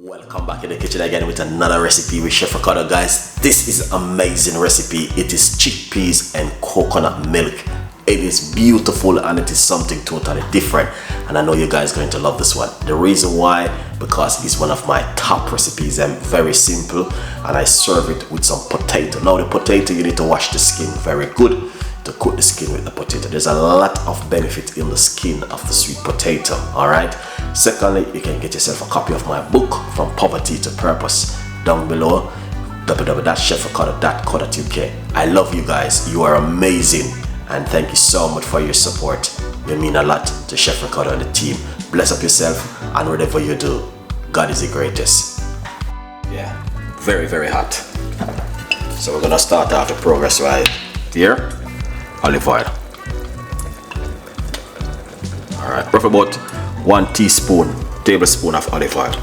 Welcome back in the kitchen again with another recipe with Chef Ricardo, guys. This is amazing recipe. It is chickpeas and coconut milk. It is beautiful and it is something totally different, and I know you guys are going to love this one. The reason why, because it's one of my top recipes and very simple, and I serve it with some potato. Now the potato, you need to wash the skin very good to cook the skin with the potato. There's a lot of benefit in the skin of the sweet potato. All right. Secondly, you can get yourself a copy of my book From Poverty to Purpose down below, www.chefricardo.co.uk. I love you guys. You are amazing, and thank you so much for your support. You mean a lot to Chef Ricardo and the team. Bless up yourself, and whatever you do, God is the greatest. Yeah, very, very hot. So we're gonna start off the progress right here. Olive oil. All right, roughly about 1 tablespoon of olive oil.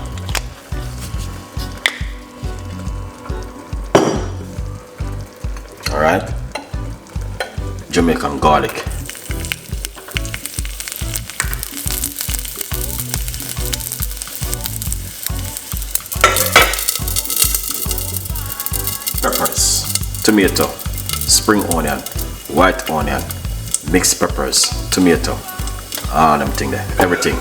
All right, Jamaican garlic. Peppers, tomato, spring onion, white onion, mixed peppers, tomato, all them thing there, everything.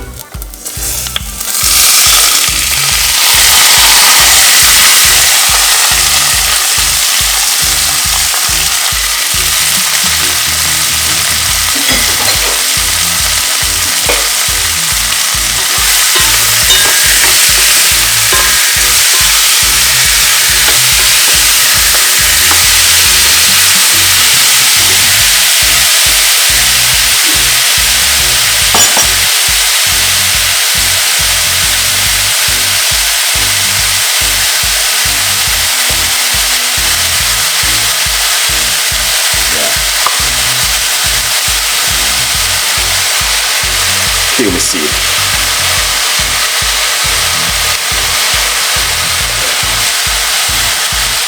Cumin seed.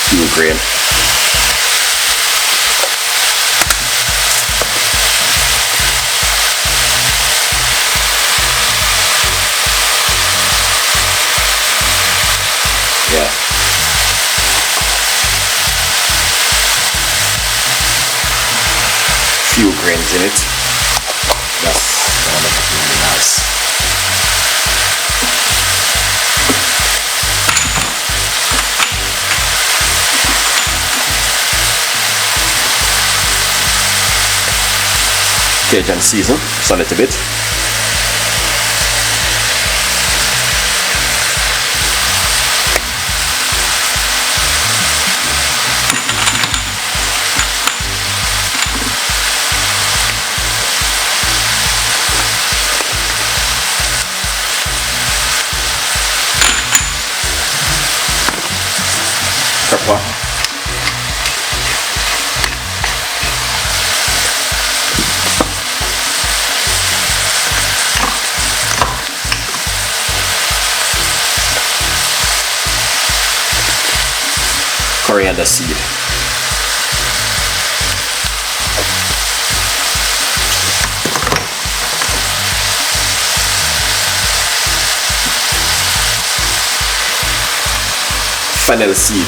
Fuel grain. Yeah. Few grains in it. That's gonna make it really nice. Cajun season, just a little bit. Pepper. Coriander seed. Fennel seed.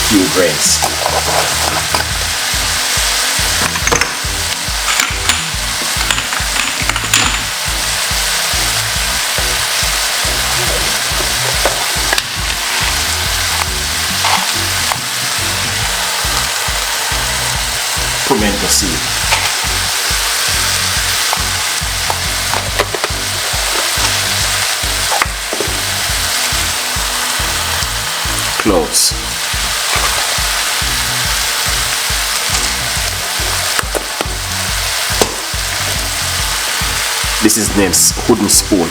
Few grains. Pimento seed. Cloves. This is named wooden spoon.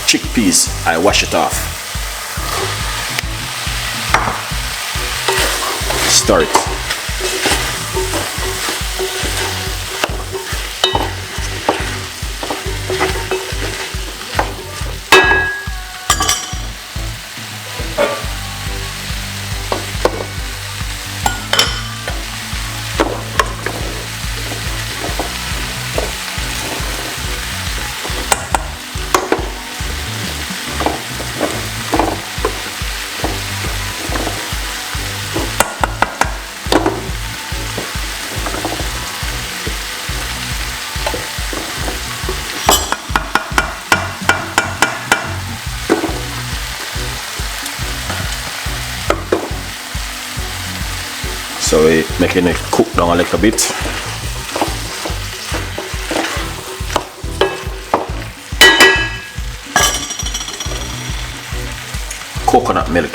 Chickpeas, I wash it off. stir it. So we're making it cook down a little bit. Coconut milk.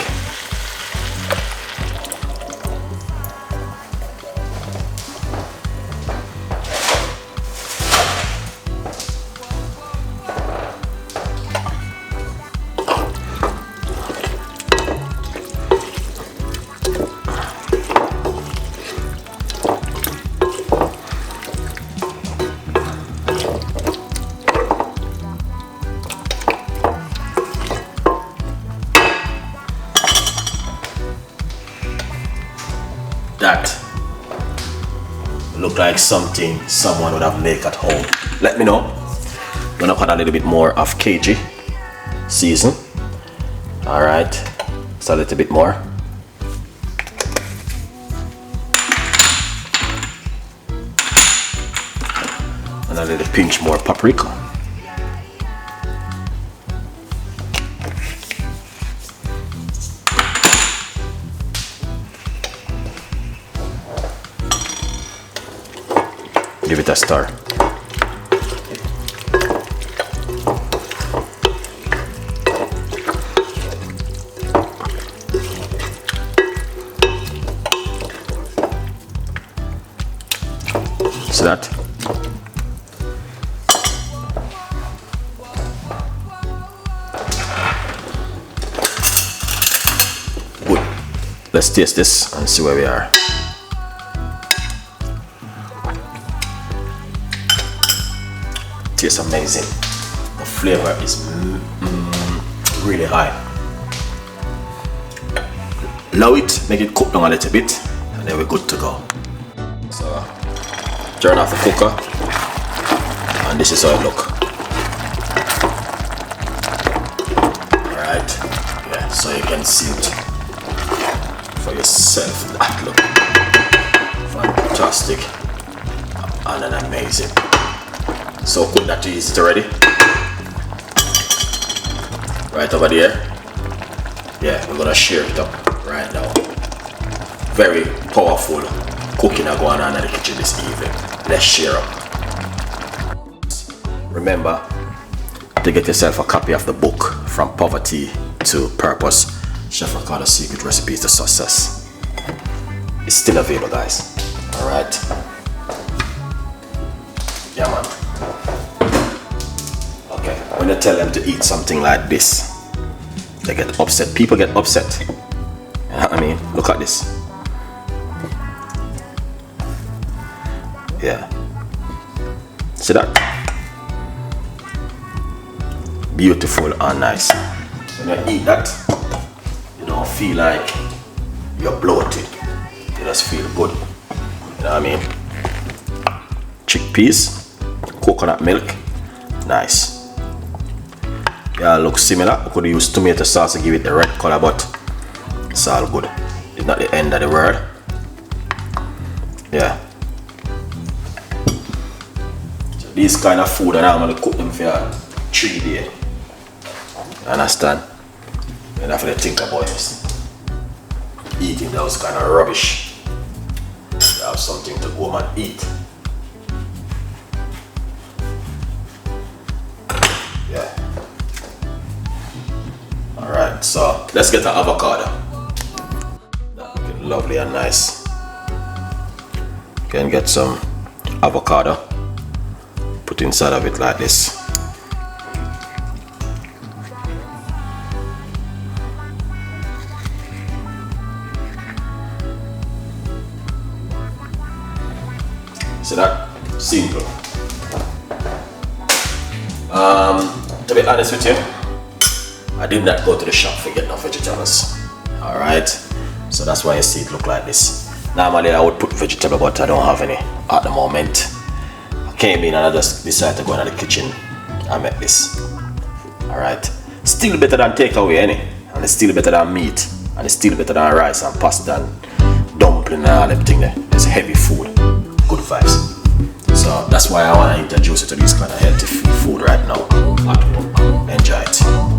That look like something someone would have made at home. Let me know. Gonna put a little bit more of KG season. All right, so a little bit more. And a little pinch more paprika. Give it a stir. See that? Good. Let's taste this and see where we are. Tastes amazing. The flavor is really high. Allow it, make it cook down a little bit, and then we're good to go. So turn off the cooker, and this is how it look. Alright, yeah, so you can see it for yourself. That look fantastic and an amazing. So good that you eat it already. Right over there. Yeah, we're gonna share it up right now. Very powerful cooking going on in the kitchen this evening. Let's share up. Remember to get yourself a copy of the book From Poverty to Purpose, Chef Ricardo Secret Recipes to Success. It's still available, guys. Alright. Yeah, man. Okay, when you tell them to eat something like this, they get upset. People get upset. You know what I mean? Look at this. Yeah. See that? Beautiful and nice. When you eat that, you don't feel like you're bloated. You just feel good. You know what I mean? Chickpeas, coconut milk, nice. Yeah, looks similar. We could use tomato sauce to give it the red color, but it's all good. It's not the end of the world. Yeah. So these kind of food, I normally cook them for 3 days. Understand? You have to think about this. Eating those kind of rubbish. You have something to go home and eat. Yeah. Alright, so let's get the avocado. That's looking lovely and nice. Can get some avocado. Put inside of it like this. So that simple. To be honest with you, I did not go to the shop for get no vegetables. Alright, so that's why you see it look like this. Normally I would put vegetable, but I don't have any at the moment. I came in and I just decided to go into the kitchen and make this. Alright, still better than takeaway, and it's still better than meat, and it's still better than rice and pasta and dumpling and everything there. It's heavy food, good vibes. So that's why I want to introduce you to this kind of healthy food right now at home. Enjoy it.